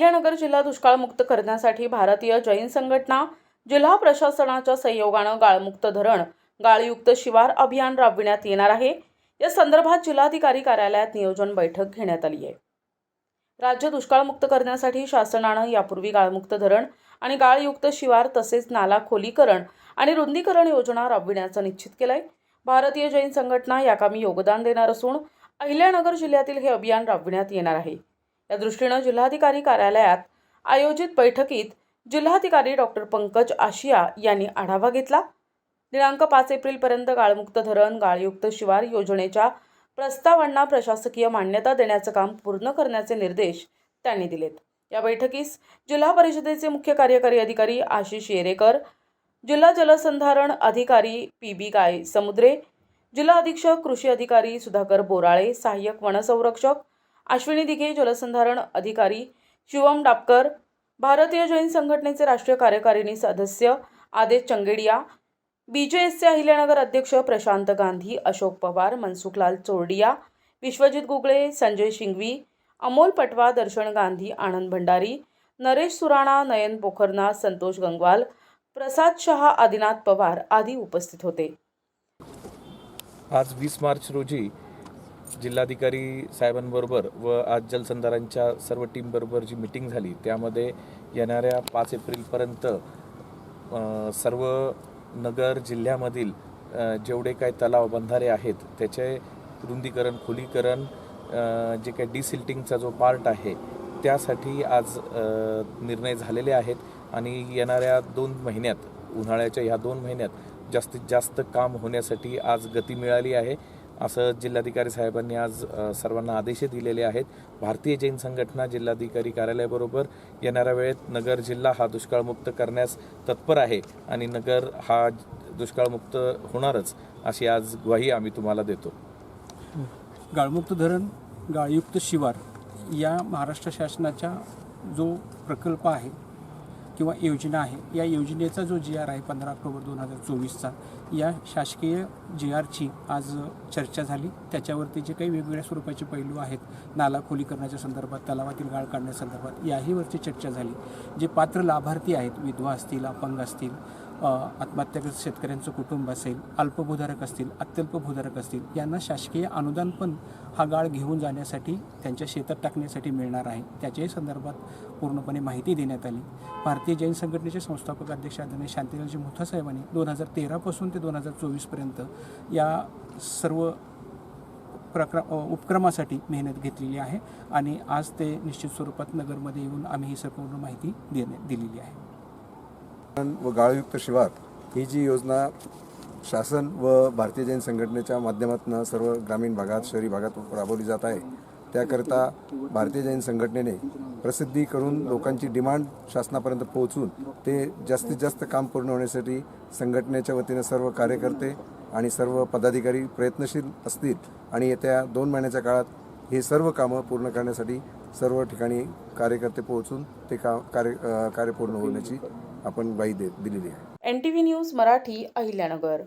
अहिल्यानगर जिल्हा दुष्काळमुक्त करण्यासाठी भारतीय जैन संघटना, जिल्हा प्रशासनाच्या सहयोगाने गाळमुक्त धरण, गाळयुक्त शिवार अभियान राबविण्यात येणार आहे। या संदर्भात जिल्हाधिकारी कार्यालयात नियोजन बैठक घेण्यात आली आहे। राज्य दुष्काळमुक्त करण्यासाठी शासनाने यापूर्वी गाळमुक्त धरण आणि गाळयुक्त शिवार तसेच नाला खोलीकरण आणि रुंदीकरण योजना राबविण्याचं निश्चित केलंय। भारतीय जैन संघटना याकामी योगदान देणार असून अहिल्यानगर जिल्ह्यातील हे अभियान राबविण्यात येणार आहे। या दृष्टीने जिल्हाधिकारी कार्यालयात आयोजित बैठकीत जिल्हाधिकारी डॉक्टर पंकज आशिया यांनी आढावा घेतला। दिनांक 5 एप्रिलपर्यंत गाळमुक्त धरण, गाळयुक्त शिवार योजनेच्या प्रस्तावांना प्रशासकीय मान्यता देण्याचे काम पूर्ण करण्याचे निर्देश त्यांनी दिलेत। या बैठकीस जिल्हा परिषदेचे मुख्य कार्यकारी अधिकारी आशिष येरेकर, जिल्हा जलसंधारण अधिकारी पी.बी. गायसमुद्रे, जिल्हा अधीक्षक कृषी अधिकारी सुधाकर बोराळे, सहाय्यक वनसंरक्षक अश्विनी दिघे, जलसंधारण अधिकारी शिवम डापकर, भारतीय जैन संघटनेचे राष्ट्रीय कार्यकारिणी सदस्य आदेश चंगेडिया, बीजेएसचे अहिल्यानगर अध्यक्ष प्रशांत गांधी, अशोक पवार, मनसुखलाल चोरडिया, विश्वजित गुगळे, संजय शिंगवी, अमोल पटवा, दर्शन गांधी, आनंद भंडारी, नरेश सुराणा, नयन पोखरनाथ, संतोष गंगवाल, प्रसाद शहा, आदिनाथ पवार आदी उपस्थित होते। आज 20 मार्च रोजी जिल्हाधिकारी साहेबांबरोबर व आज जलसंधारणच्या सर्व टीमबरोबर जी मीटिंग झाली त्यामध्ये येणाऱ्या 5 एप्रिलपर्यंत सर्व नगर जिल्ह्यामधील जेवढे काही तलाव बंधारे आहेत त्याचे रुंदीकरण, खोलीकरण, जे काही डिसिल्टिंगचा जो पार्ट आहे त्यासाठी आज निर्णय झालेले आहेत आणि येणाऱ्या 2 महिन्यात, उन्हाळ्याच्या ह्या 2 महिन्यात जास्तीत जास्त काम होण्यासाठी आज गती मिळाली आहे असं जिल्हाधिकारी साहेबांनी आज सर्वांना आदेश दिलेले आहेत। भारतीय जैन संघटना जिल्हाधिकारी कार्यालयाबरोबर येणाऱ्या वेळेत नगर जिल्हा हा दुष्काळमुक्त करण्यास तत्पर आहे आणि नगर हा दुष्काळमुक्त होणारच अशी आज ग्वाही आम्ही तुम्हाला देतो। गाळमुक्त धरण, गाळयुक्त शिवार या महाराष्ट्र शासनाचा जो प्रकल्प आहे किंवा योजना आहे, या योजनेचा जो GR आहे 15 ऑक्टोबर 2024चा, या शासकीय GRची आज चर्चा झाली। त्याच्यावरती जे काही वेगवेगळ्या स्वरूपाचे पैलू आहेत, नाला खोलीकरणाच्या संदर्भात, तलावातील गाळ काढण्यासंदर्भात याहीवरची चर्चा झाली। जे पात्र लाभार्थी आहेत, विधवा असतील, अपंग असतील, आत्महत्याग्रस्त शेतकऱ्यांचं कुटुंब असेल, अल्पभूधारक असतील, अत्यल्पभूधारक असतील, यांना शासकीय अनुदान पण हा गाळ घेऊन जाण्यासाठी, त्यांच्या शेतात टाकण्यासाठी मिळणार आहे। त्याच्याही संदर्भात पूर्णपणे माहिती देण्यात आली। भारतीय जैन संघटनेचे संस्थापक अध्यक्ष आदरणीय शांतीलालजी मोथा साहेबांनी 2013 पासून ते 2024पर्यंत या सर्व उपक्रमासाठी मेहनत घेतलेली आहे आणि आज ते निश्चित स्वरूपात नगरमध्ये येऊन आम्ही ही संपूर्ण माहिती दिलेली आहे। व गाळयुक्त शिवार ही जी योजना शासन व भारतीय जैन संघटनेच्या माध्यमातून सर्व ग्रामीण भागात, शहरी भागात राबवली जात आहे, त्याकरता भारतीय जैन संघटनेने प्रसिद्धी करून लोकांची डिमांड शासनापर्यंत पोहोचून ते जास्तीत जास्त काम पूर्ण होण्यासाठी संघटनेच्या वतीने सर्व कार्यकर्ते आणि सर्व पदाधिकारी प्रयत्नशील असतील आणि येत्या 2 महिन्याच्या काळात हे सर्व कामं पूर्ण करण्यासाठी सर्व ठिकाणी कार्यकर्ते पोहोचून ते कार्य पूर्ण होण्याची आपण ग्वाही दिलेली आहे। NTV news Marathi, Ahilyanagar.